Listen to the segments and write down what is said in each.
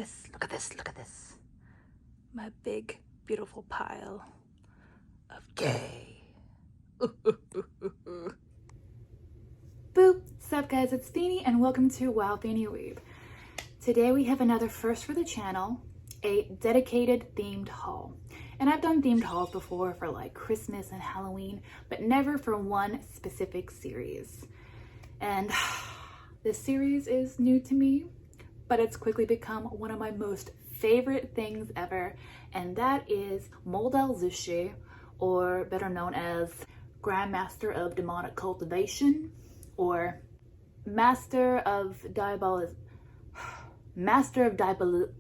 this, look at this, look at this. My big, beautiful pile of gay. Boop! Sup guys, it's Feeny and welcome to Wow Feeny Weeb. Today we have another first for the channel, a dedicated themed haul. And I've done themed hauls before for like Christmas and Halloween, but never for one specific series. And this series is new to me, but it's quickly become one of my most favorite things ever, and that is Doa Zu Shi, or better known as Grandmaster of Demonic Cultivation, or Master of Diabolism. Master of Diabolism.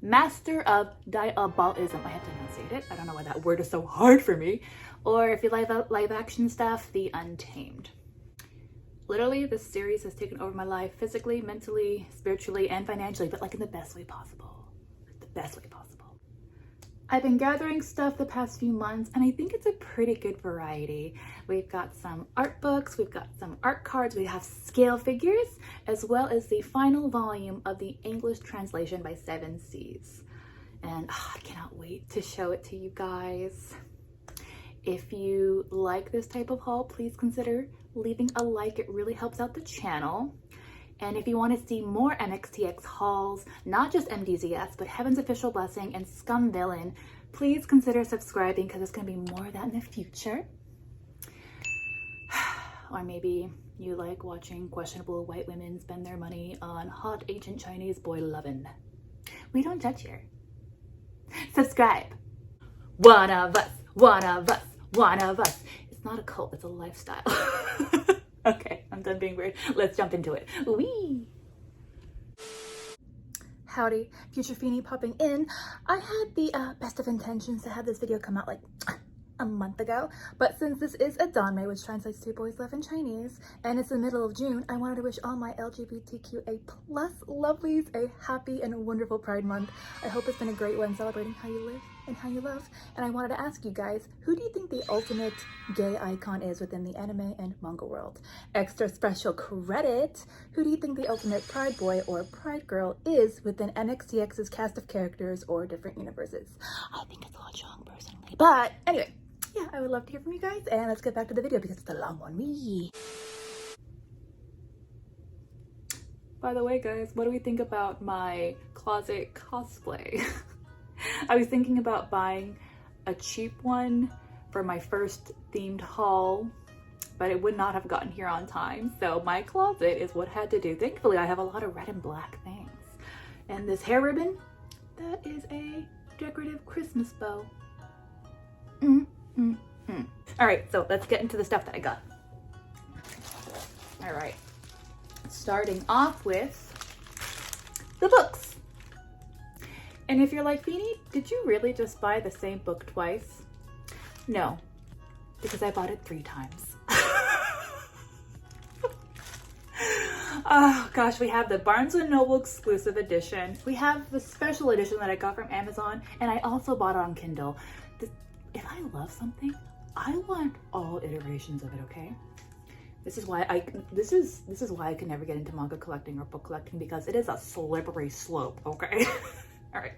I have to enunciate it. I don't know why that word is so hard for me. Or if you like live action stuff, the Untamed. Literally, this series has taken over my life physically, mentally, spiritually, and financially, but like in the best way possible. The best way possible. I've been gathering stuff the past few months, and I think it's a pretty good variety. We've got some art books, we've got some art cards, we have scale figures, as well as the final volume of the English translation by 7 Seas. And I cannot wait to show it to you guys. If you like this type of haul, please consider leaving a like. It really helps out the channel. And if you want to see more MXTX hauls, not just MDZS, but Heaven's Official Blessing and Scum Villain, please consider subscribing because there's going to be more of that in the future. Or maybe you like watching questionable white women spend their money on hot ancient Chinese boy lovin. We don't judge here. Subscribe. One of us, one of us, one of us. It's not a cult, it's a lifestyle. Okay, I'm done being weird. Let's jump into it. Wee! Howdy, future Feeny popping in. I had the best of intentions to have this video come out like a month ago, but since this is a Danmei, which translates to boys love in Chinese, and it's the middle of June, I wanted to wish all my LGBTQA+ lovelies a happy and wonderful Pride Month. I hope it's been a great one celebrating how you live and how you love. And I wanted to ask you guys, who do you think the ultimate gay icon is within the anime and manga world? Extra special credit, who do you think the ultimate Pride boy or Pride girl is within MXTX's cast of characters or different universes? I think it's Wuxian personally, but anyway. Yeah, I would love to hear from you guys, and let's get back to the video because it's a long one. Wee. By the way, guys, what do we think about my closet cosplay? I was thinking about buying a cheap one for my first themed haul, but it would not have gotten here on time, so my closet is what had to do. Thankfully, I have a lot of red and black things. And this hair ribbon, that is a decorative Christmas bow. All right, so let's get into the stuff that I got. All right, starting off with the books. And if you're like, Feeny, did you really just buy the same book twice? No, because I bought it 3 times. Oh gosh, we have the Barnes & Noble exclusive edition. We have the special edition that I got from Amazon, and I also bought it on Kindle. If I love something, I want all iterations of it, okay? This is why I can never get into manga collecting or book collecting, because it is a slippery slope, okay? All right.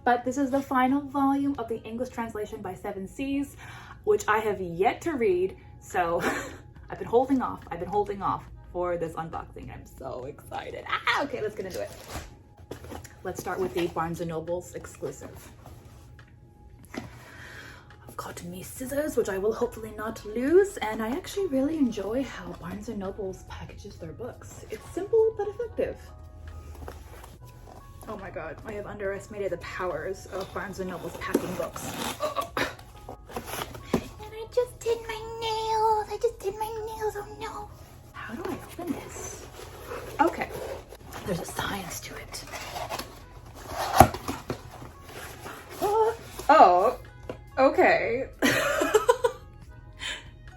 But this is the final volume of the English translation by 7 Seas, which I have yet to read, so I've been holding off for this unboxing. I'm so excited. Okay, let's get into it. Let's start with the Barnes & Noble's exclusive. Got me scissors, which I will hopefully not lose, and I actually really enjoy how Barnes & Noble packages their books. It's simple but effective. Oh my god, I have underestimated the powers of Barnes & Noble's packing books. Oh. And I just did my nails, oh no. How do I open this? Okay, there's a science to it. Oh. Okay.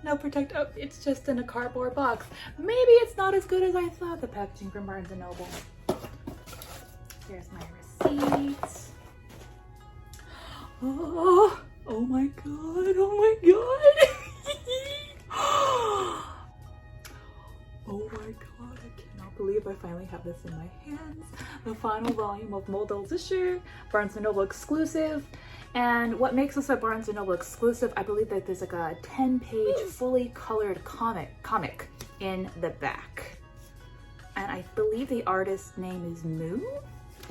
No protect. Oh, it's just in a cardboard box. Maybe it's not as good as I thought, the packaging from Barnes & Noble. Here's my receipt. Oh my god. Oh my god. Oh my god. I cannot believe believe I finally have this in my hands. The final volume of Doa Zu Shi, Barnes & Noble exclusive. And what makes this a Barnes & Noble exclusive, I believe that there's like a 10-page fully colored comic in the back. And I believe the artist's name is Moo.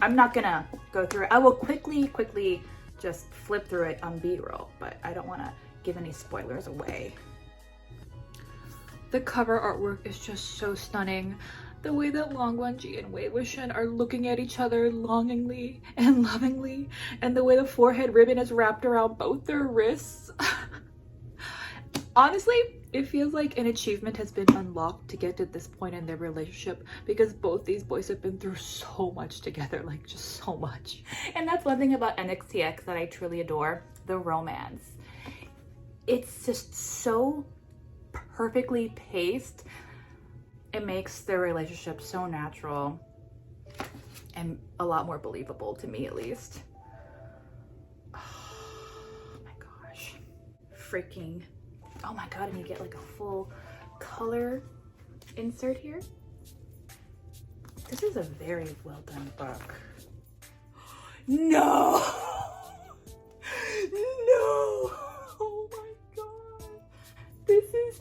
I'm not gonna go through it. I will quickly just flip through it on B-roll, but I don't wanna give any spoilers away. The cover artwork is just so stunning. The way that Wanji and Wuxian are looking at each other longingly and lovingly, and the way the forehead ribbon is wrapped around both their wrists. Honestly, it feels like an achievement has been unlocked to get to this point in their relationship, because both these boys have been through so much together, like just so much. And that's one thing about NXTX that I truly adore, the romance. It's just so perfectly paced. It makes their relationship so natural and a lot more believable to me, at least. Oh my gosh. Freaking, oh my god, and you get like a full color insert here. This is a very well done book. No! No! Oh my god. This is,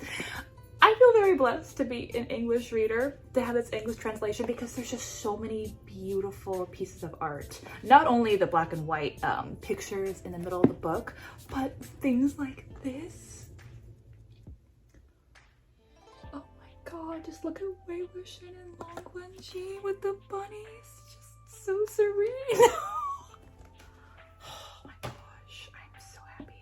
I feel very blessed to be an English reader, to have this English translation, because there's just so many beautiful pieces of art. Not only the black and white pictures in the middle of the book, but things like this. Oh my god, just look at Wuxian and Wanji with the bunnies. Just so serene. Oh my gosh, I'm so happy.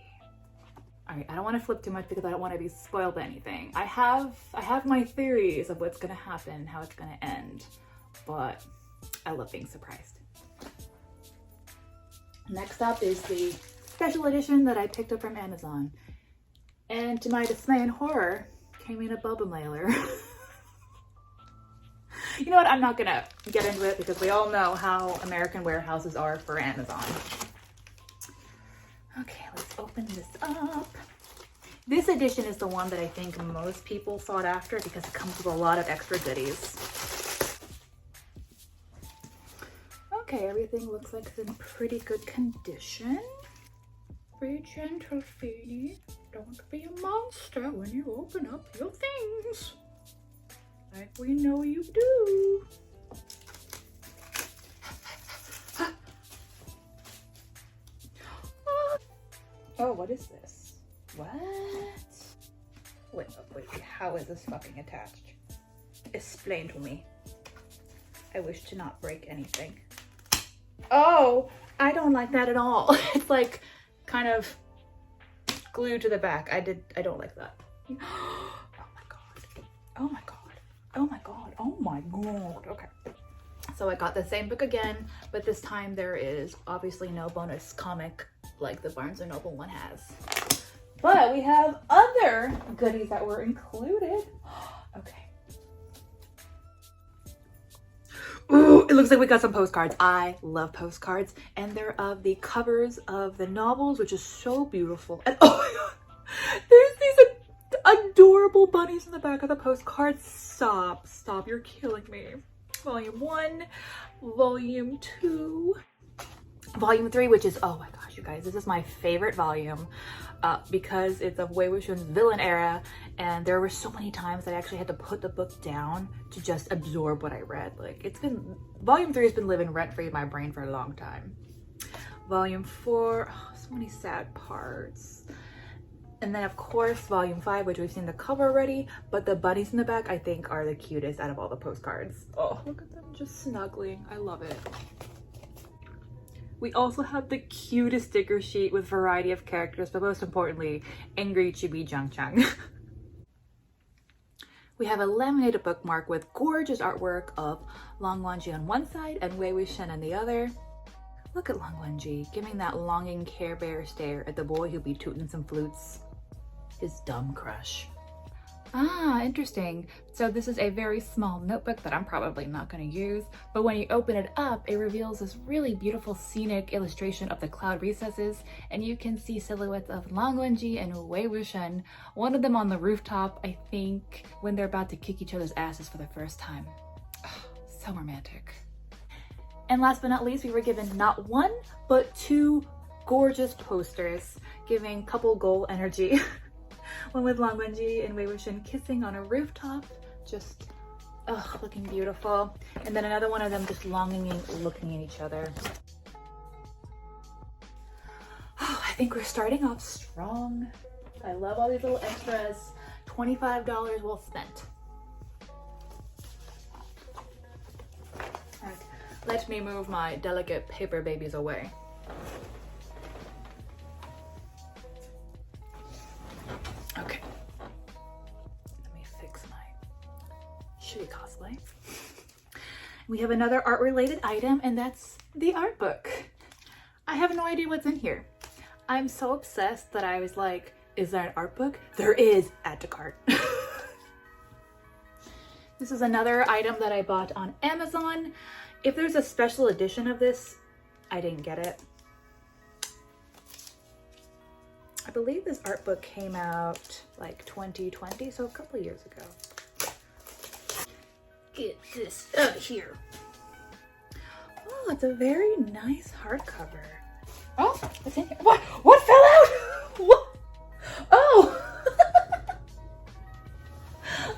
All right, I don't want to flip too much because I don't want to be spoiled by anything. I have my theories of what's gonna happen, how it's gonna end, but I love being surprised. Next up is the special edition that I picked up from Amazon, and to my dismay and horror, came in a bubble mailer. You know what? I'm not gonna get into it because we all know how American warehouses are for Amazon. Okay, let's open this up. This edition is the one that I think most people sought after because it comes with a lot of extra goodies. Okay, everything looks like it's in pretty good condition. Be gentle, Feeny. Don't be a monster when you open up your things. Like we know you do. Oh, what is this? What? Wait, how is this fucking attached? Explain to me. I wish to not break anything. Oh, I don't like that at all. It's like kind of glued to the back. I don't like that. Oh my god. Oh my god. Oh my god. Oh my god. Okay. So I got the same book again, but this time there is obviously no bonus comic like the Barnes & Noble one has. But we have other goodies that were included. Okay. Ooh, it looks like we got some postcards. I love postcards, and they're of the covers of the novels, which is so beautiful. And oh my god, there's these adorable bunnies in the back of the postcards. Stop, you're killing me. Volume 1, Volume 2, Volume 3, which is, oh my gosh, you guys, this is my favorite volume because it's of Wuxian's villain era, and there were so many times that I actually had to put the book down to just absorb what I read. Like, it's been, Volume 3 has been living rent-free in my brain for a long time. Volume 4, oh, so many sad parts. And then of course, Volume 5, which we've seen the cover already, but the bunnies in the back, I think, are the cutest out of all the postcards. Oh, look at them just snuggling. I love it. We also have the cutest sticker sheet with variety of characters, but most importantly, Angry Chibi Chang. We have a laminated bookmark with gorgeous artwork of Wanji on one side and Wuxian on the other. Look at Wanji giving that longing Care Bear stare at the boy who'd be tooting some flutes. His dumb crush. Ah, interesting. So this is a very small notebook that I'm probably not going to use, but when you open it up, it reveals this really beautiful scenic illustration of the cloud recesses, and you can see silhouettes of Wanji and Wuxian, one of them on the rooftop, I think, when they're about to kick each other's asses for the first time. So romantic. And last but not least, we were given not one, but two gorgeous posters, giving couple goal energy. One with Wanji and Wuxian kissing on a rooftop, just looking beautiful. And then another one of them just longing and looking at each other. Oh, I think we're starting off strong. I love all these little extras. $25 well spent. All right, let me move my delicate paper babies away. Okay, let me fix my shitty cosplay. We have another art related item, and that's the art book. I have no idea what's in here. I'm so obsessed that I was like, is that an art book? There is, add to cart. This is another item that I bought on Amazon. If there's a special edition of this, I didn't get it. I believe this art book came out like 2020, so a couple of years ago. Get this out of here. Oh, it's a very nice hardcover. Oh, what's in here? What fell out? What? Oh!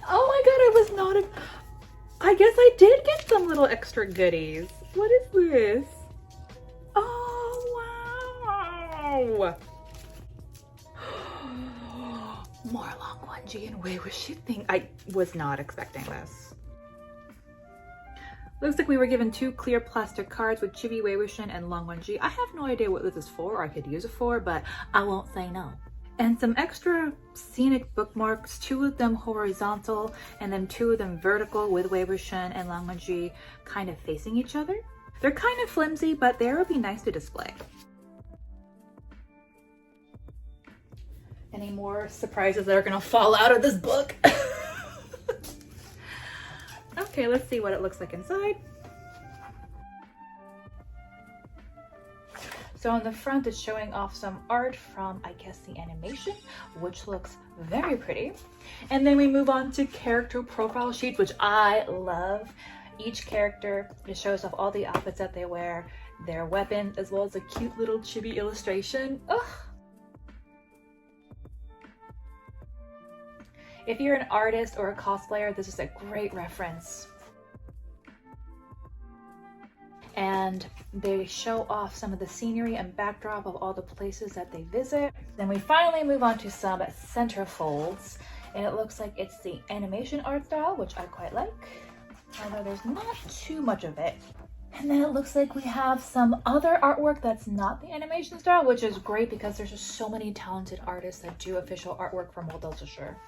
Oh my god, I was not I guess I did get some little extra goodies. What is this? Oh, wow! More long Wanji and Wuxian thing. I was not expecting this. Looks like we were given two clear plastic cards with Chibi Wuxian and Long Wanji. I have no idea what this is for or I could use it for, but I won't say no. And some extra scenic bookmarks, two of them horizontal and then two of them vertical with Wuxian and Long Wanji kind of facing each other. They're kind of flimsy, but they would be nice to display. Any more surprises that are gonna fall out of this book? Okay, let's see what it looks like inside. So on the front, it's showing off some art from, I guess, the animation, which looks very pretty. And then we move on to character profile sheets, which I love. Each character, it shows off all the outfits that they wear, their weapons, as well as a cute little chibi illustration. Ugh. If you're an artist or a cosplayer, this is a great reference. And they show off some of the scenery and backdrop of all the places that they visit. Then we finally move on to some centerfolds, and it looks like it's the animation art style, which I quite like, although there's not too much of it. And then it looks like we have some other artwork that's not the animation style, which is great because there's just so many talented artists that do official artwork for Vol.5 Barnes.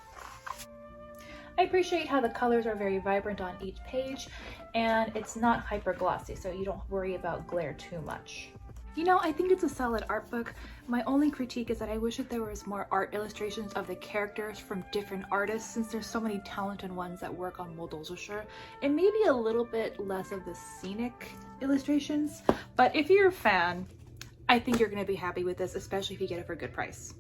I appreciate how the colors are very vibrant on each page, and it's not hyper glossy, so you don't worry about glare too much. You know, I think it's a solid art book. My only critique is that I wish that there was more art illustrations of the characters from different artists, since there's so many talented ones that work on Vol.5 Barnes, and maybe a little bit less of the scenic illustrations. But if you're a fan, I think you're going to be happy with this, especially if you get it for a good price.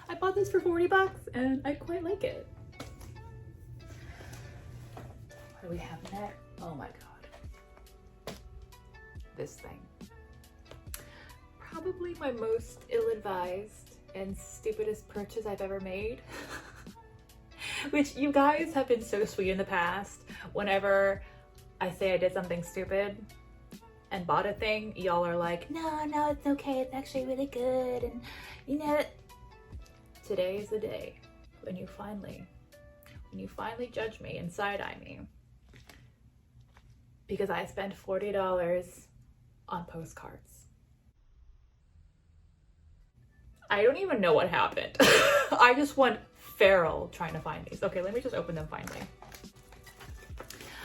I bought this for 40 bucks and I quite like it. What do we have next? Oh my god. This thing. Probably my most ill-advised and stupidest purchase I've ever made. Which you guys have been so sweet in the past. Whenever I say I did something stupid and bought a thing, y'all are like, no, it's okay, it's actually really good, and you know, today is the day when you finally judge me and side-eye me because I spent $40 on postcards. I don't even know what happened. I just went feral trying to find these. Okay, let me just open them finally.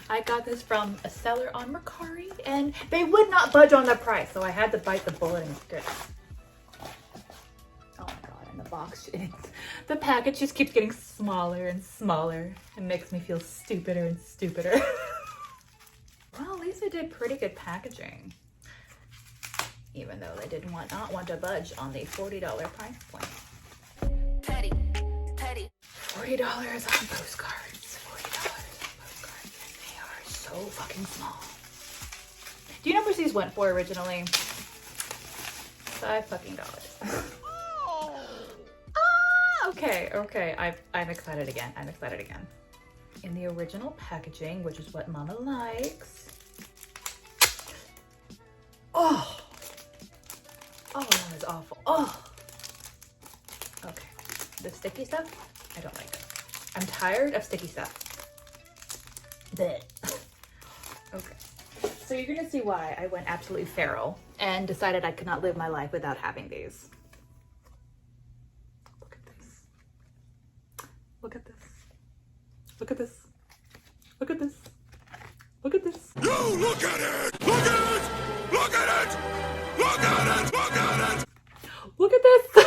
I got this from a seller on Mercari and they would not budge on the price, so I had to bite the bullet and get it. Oh my god, and the box, the package just keeps getting smaller and smaller. It makes me feel stupider and stupider. Well, at least they did pretty good packaging. Even though they did not want to budge on the $40 price point. Petty, petty. $40 on postcards. $40 on postcards. And they are so fucking small. Do you know how much these went for originally? $5 fucking dollars. Okay. I'm excited again. I'm excited again. In the original packaging, which is what Mama likes. Oh, that is awful. Oh. Okay. The sticky stuff, I don't like. I'm tired of sticky stuff. Blech. Okay. So you're gonna see why I went absolutely feral and decided I could not live my life without having these. Look at this. Look at this. Look at this. Look at this. Look at this. No, look at it! Look at it! Look at it! Look at it! Look at it! Look at this!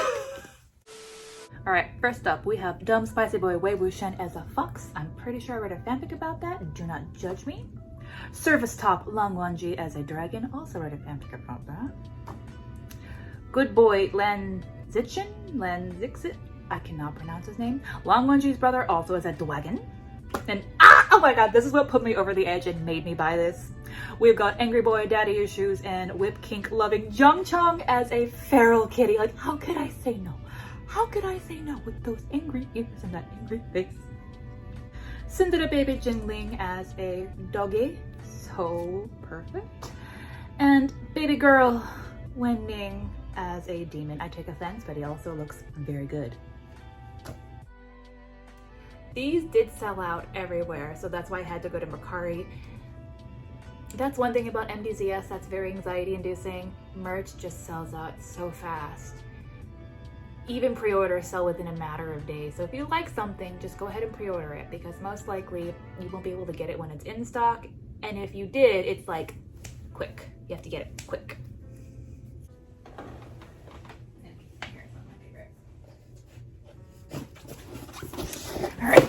Alright, first up we have dumb spicy boy Wuxian as a fox. I'm pretty sure I read a fanfic about that. Do not judge me. Service top Wanji as a dragon. Also read a fanfic about that. Good boy LAan. I cannot pronounce his name. Wanji's brother also as a dragon. And oh my god, this is what put me over the edge and made me buy this. We've got angry boy daddy issues and whip kink loving Chong as a feral kitty. Like, how could I say no? How could I say no with those angry ears and that angry face? Cinderella baby Jingling as a doggy. So perfect. And baby girl Wenning as a demon. I take offense, but he also looks very good. These did sell out everywhere, so that's why I had to go to Mercari. That's one thing about MDZS that's very anxiety inducing. Merch just sells out so fast. Even pre-orders sell within a matter of days. So if you like something, just go ahead and pre-order it, because most likely you won't be able to get it when it's in stock. And if you did, it's like quick. You have to get it quick. Here's one of my favorites. All right,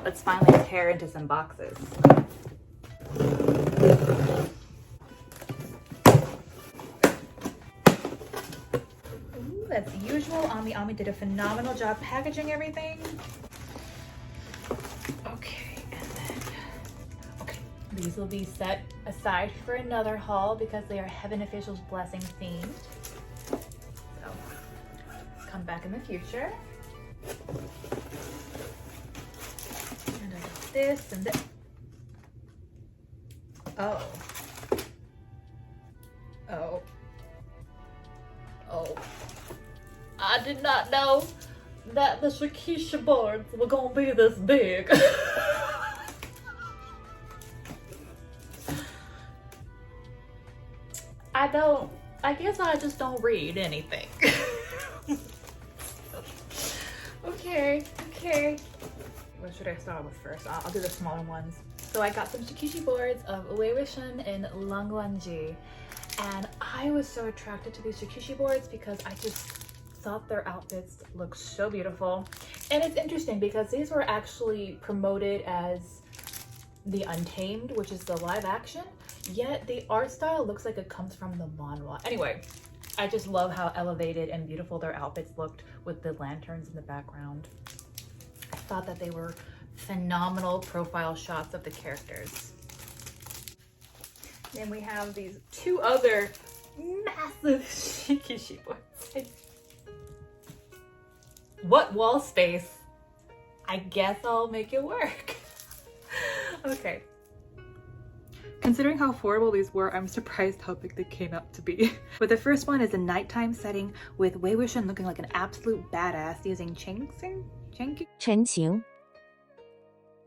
let's finally tear into some boxes. Ooh, as usual, Ami did a phenomenal job packaging everything. Okay, and then, okay, these will be set aside for another haul because they are Heaven Officials Blessing themed. So, come back in the future. And I got this and this. Oh. I did not know that the Shikishi boards were gonna be this big. I guess I just don't read anything. Okay. What should I start with first? I'll do the smaller ones. So I got some Shikishi boards of Wuxian and Wanji, and I was so attracted to these Shikishi boards because I just thought their outfits looked so beautiful. And it's interesting because these were actually promoted as the Untamed, which is the live action, yet the art style looks like it comes from the manhwa. Anyway, I just love how elevated and beautiful their outfits looked with the lanterns in the background. I thought that they were phenomenal profile shots of the characters. Then we have these two other massive Shikishi boards. What wall space? I guess I'll make it work. Okay. Considering how affordable these were, I'm surprised how big they came out to be. But the first one is a nighttime setting with Wuxian looking like an absolute badass using Chenqing?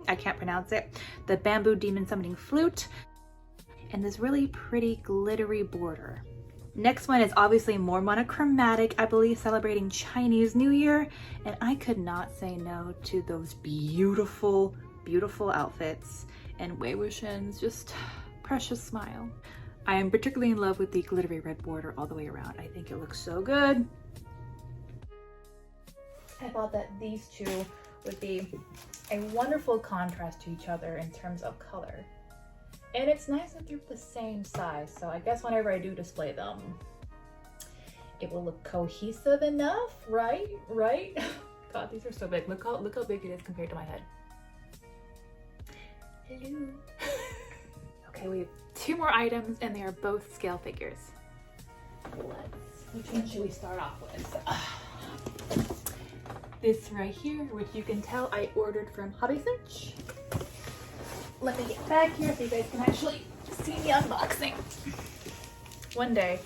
I can't pronounce it. The bamboo demon summoning flute and this really pretty glittery border. Next one is obviously more monochromatic, I believe celebrating Chinese New Year, and I could not say no to those beautiful, beautiful outfits and Wuxian's just precious smile. I am particularly in love with the glittery red border all the way around. I think it looks so good. I thought that these two would be a wonderful contrast to each other in terms of color. And it's nice that they're the same size, so I guess whenever I do display them, it will look cohesive enough, right? God, these are so big. Look how big it is compared to my head. Hello. Okay, we have 2 more items and they are both scale figures. Which one should we start off with? This right here, which you can tell I ordered from Hobby Search. Let me get back here so you guys can actually see me unboxing. One day,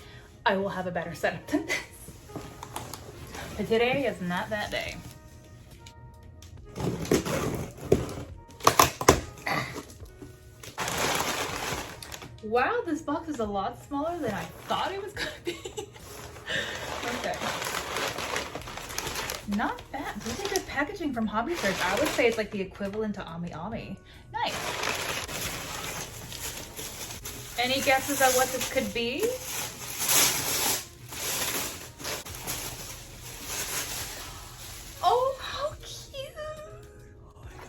I will have a better setup than this. But today is not that day. Wow, this box is a lot smaller than I thought it was gonna be. Okay. Not bad. This is good packaging from Hobby Search. I would say it's like the equivalent to Ami Ami. Nice. Any guesses at what this could be? Oh, how cute!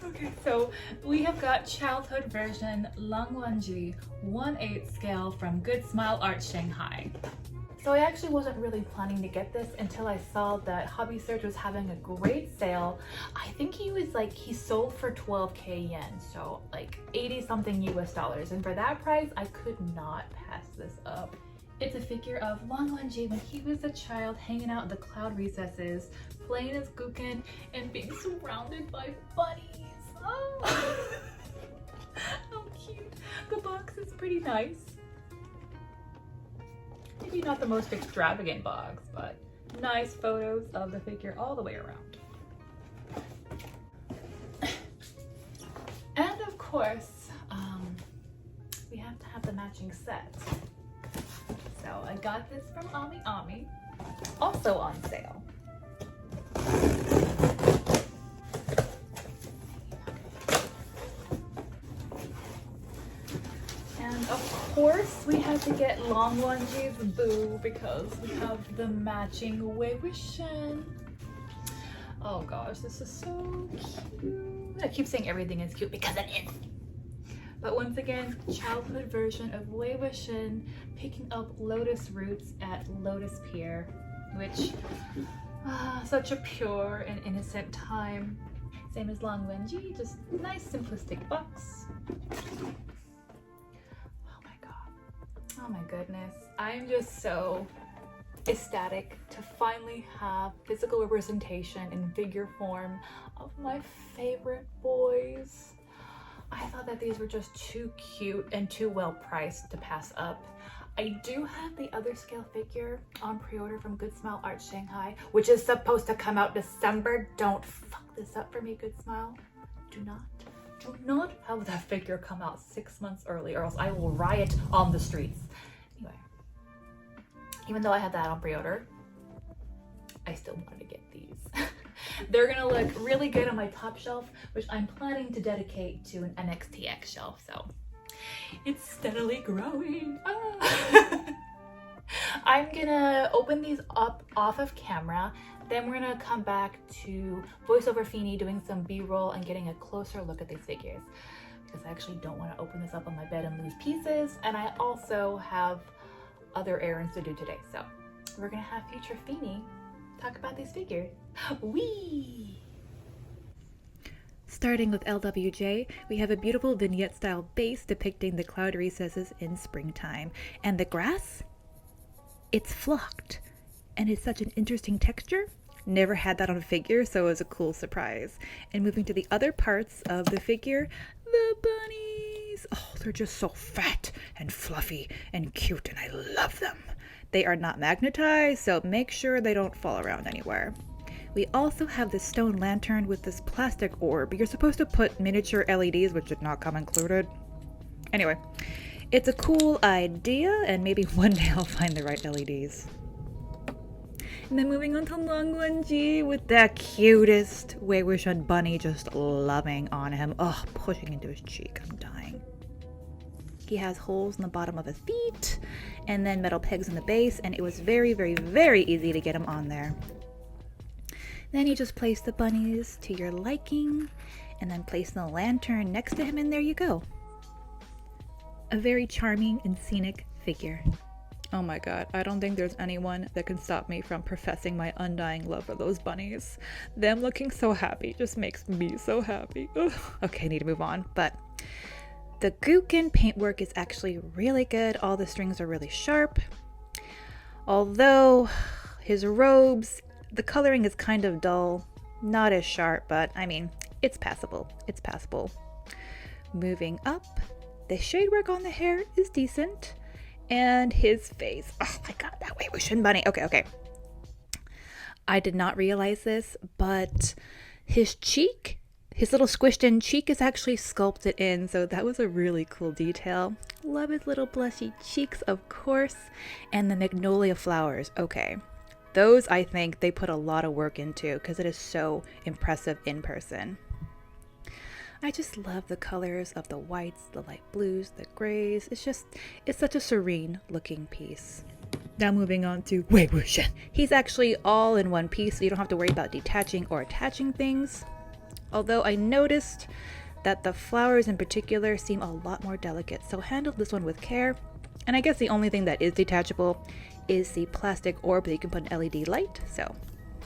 Okay, so we have got childhood version Wanji 1/8 scale from Good Smile Art Shanghai. So I actually wasn't really planning to get this until I saw that Hobby Search was having a great sale. I think he sold for 12k yen, so like 80 something US dollars. And for that price, I could not pass this up. It's a figure of Wanji when he was a child hanging out in the cloud recesses, playing as Guken and being surrounded by bunnies. Oh, how cute. The box is pretty nice. Maybe not the most extravagant box, but nice photos of the figure all the way around. And of course, we have to have the matching set. So I got this from Ami Ami, also on sale. And of course, we had to get Wanji's boo because we have the matching Wuxian. Oh gosh, this is so cute. I keep saying everything is cute because it is. But once again, childhood version of Wuxian picking up lotus roots at Lotus Pier, which such a pure and innocent time. Same as Wanji, just nice simplistic box. Oh my goodness, I'm just so ecstatic to finally have physical representation in figure form of my favorite boys. I thought that these were just too cute and too well priced to pass up. I do have the other scale figure on pre-order from Good Smile Art Shanghai, which is supposed to come out December. Don't fuck this up for me, Good Smile. Do not have that figure come out 6 months early or else I will riot on the streets. Anyway, even though I had that on pre-order, I still wanted to get these. They're gonna look really good on my top shelf, which I'm planning to dedicate to an NXTX shelf, so it's steadily growing. I'm gonna open these up off of camera. Then we're gonna come back to voiceover Feeny doing some B-roll and getting a closer look at these figures because I actually don't want to open this up on my bed and lose pieces, and I also have other errands to do today. So we're gonna have future Feeny talk about these figures. Whee! Starting with LWJ, we have a beautiful vignette style base depicting the cloud recesses in springtime, and the grass, it's flocked. And it's such an interesting texture. Never had that on a figure, so it was a cool surprise. And moving to the other parts of the figure, the bunnies. Oh, they're just so fat and fluffy and cute, and I love them. They are not magnetized, so make sure they don't fall around anywhere. We also have this stone lantern with this plastic orb. You're supposed to put miniature LEDs, which did not come included. Anyway, it's a cool idea, and maybe one day I'll find the right LEDs. And then moving on to Wanji with that cutest Wuxian bunny just loving on him. Oh, pushing into his cheek. I'm dying. He has holes in the bottom of his feet and then metal pegs in the base, and it was very, very, very easy to get him on there. Then you just place the bunnies to your liking and then place the lantern next to him, and there you go. A very charming and scenic figure. Oh my god, I don't think there's anyone that can stop me from professing my undying love for those bunnies. Them looking so happy just makes me so happy. Ugh. Okay, need to move on. But the Gukin paintwork is actually really good. All the strings are really sharp. Although his robes, the coloring is kind of dull, not as sharp, but I mean, it's passable. It's passable. Moving up, the shade work on the hair is decent. And his face. Oh my god, that way Wuxian bunny. Okay. I did not realize this, but his cheek, his little squished in cheek is actually sculpted in, so that was a really cool detail. Love his little blushy cheeks, of course. And the magnolia flowers. Okay. Those, I think, they put a lot of work into because it is so impressive in person. I just love the colors of the whites, the light blues, the grays. It's such a serene looking piece. Now moving on to Wei Wuxian. He's actually all in one piece, so you don't have to worry about detaching or attaching things. Although I noticed that the flowers in particular seem a lot more delicate, so handle this one with care. And I guess the only thing that is detachable is the plastic orb that you can put an LED light. So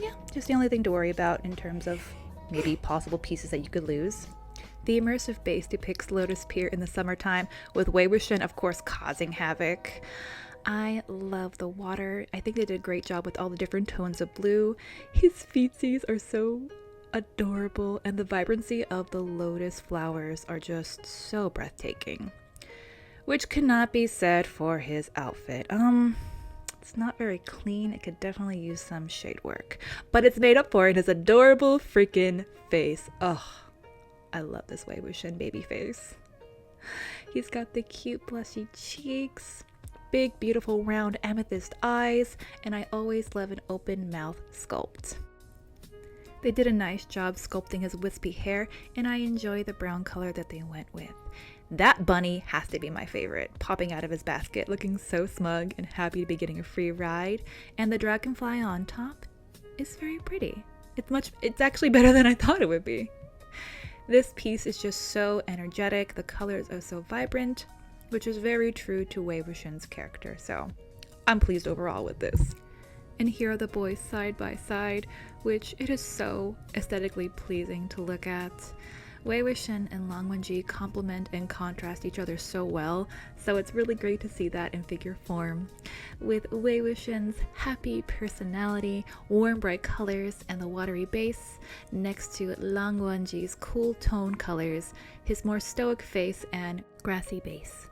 yeah, just the only thing to worry about in terms of maybe possible pieces that you could lose. The immersive base depicts Lotus Pier in the summertime, with Wei Wuxian, of course, causing havoc. I love the water. I think they did a great job with all the different tones of blue. His feetsies are so adorable, and the vibrancy of the lotus flowers are just so breathtaking. Which cannot be said for his outfit. It's not very clean. It could definitely use some shade work. But it's made up for in his adorable freaking face. Ugh. I love this Wei Wuxian baby face. He's got the cute blushy cheeks, big beautiful round amethyst eyes, and I always love an open mouth sculpt. They did a nice job sculpting his wispy hair, and I enjoy the brown color that they went with. That bunny has to be my favorite, popping out of his basket looking so smug and happy to be getting a free ride, and the dragonfly on top is very pretty. It's actually better than I thought it would be. This piece is just so energetic, the colors are so vibrant, which is very true to Wei Wuxian's character, so I'm pleased overall with this. And here are the boys side by side, which it is so aesthetically pleasing to look at. Wei Wuxian and Wanji complement and contrast each other so well, so it's really great to see that in figure form. With Wei Wuxian's happy personality, warm bright colors, and the watery base, next to Wanji's cool tone colors, his more stoic face, and grassy base.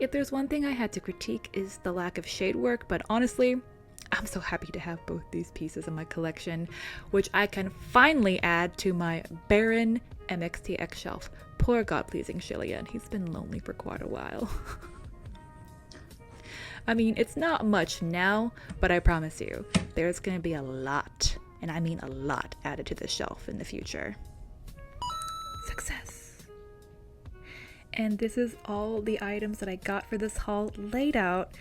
If there's one thing I had to critique is the lack of shade work, but honestly, I'm so happy to have both these pieces in my collection, which I can finally add to my barren MXTX shelf. Poor God-pleasing LAan, he's been lonely for quite a while. I mean, it's not much now, but I promise you, there's gonna be a lot, and I mean a lot, added to this shelf in the future. Success! And this is all the items that I got for this haul laid out.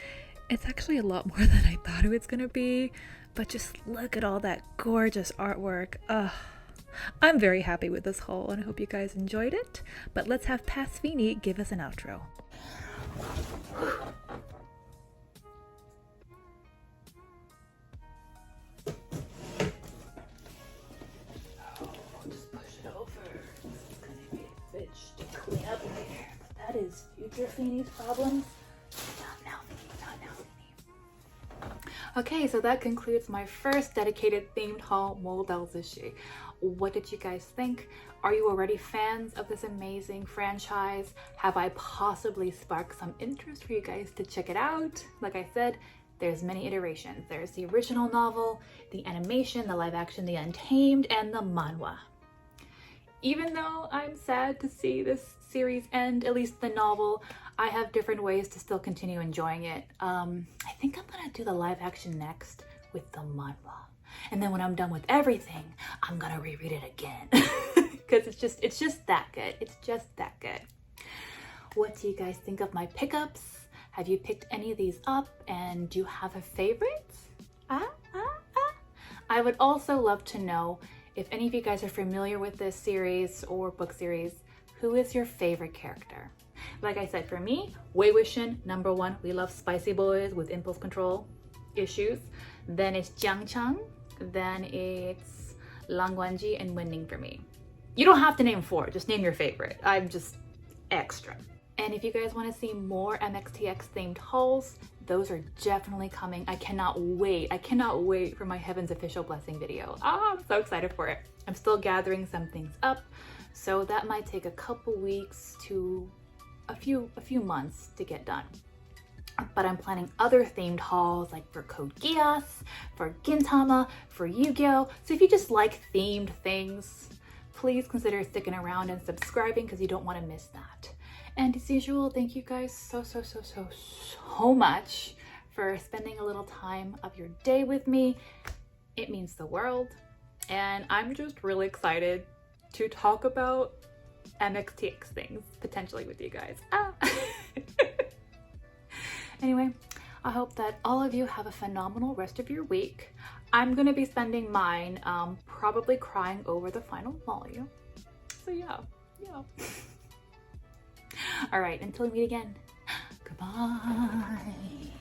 It's actually a lot more than I thought it was gonna be, but just look at all that gorgeous artwork. I'm very happy with this haul, and I hope you guys enjoyed it. But let's have Pasfini give us an outro. Just push it over. It's gonna be a bitch to clean up later. That is future Fini's problems. Okay, so that concludes my first dedicated themed haul, Doa Zu Shi. What did you guys think? Are you already fans of this amazing franchise? Have I possibly sparked some interest for you guys to check it out? Like I said, there's many iterations. There's the original novel, the animation, the live action, the Untamed, and the manhwa. Even though I'm sad to see this series end, at least the novel, I have different ways to still continue enjoying it. I think I'm gonna do the live action next with the manhwa. And then when I'm done with everything, I'm gonna reread it again. Because it's just that good. It's just that good. What do you guys think of my pickups? Have you picked any of these up? And do you have a favorite? I would also love to know if any of you guys are familiar with this series or book series, who is your favorite character? Like I said, for me, Wuxian, number one. We love spicy boys with impulse control issues. Then it's Jiangchang. Then it's Wanji and Wenning for me. You don't have to name 4, just name your favorite. I'm just extra. And if you guys want to see more MXTX themed hauls, those are definitely coming. I cannot wait. I cannot wait for my Heaven's Official Blessing video. I'm so excited for it. I'm still gathering some things up, so that might take a couple weeks to a few months to get done. But I'm planning other themed hauls like for Code Geass, for Gintama, for Yu-Gi-Oh! So if you just like themed things, please consider sticking around and subscribing because you don't want to miss that. And as usual, thank you guys so much for spending a little time of your day with me. It means the world. And I'm just really excited to talk about MXTX things potentially with you guys. Anyway, I hope that all of you have a phenomenal rest of your week. I'm gonna be spending mine probably crying over the final volume. So yeah. All right, until we meet again, goodbye.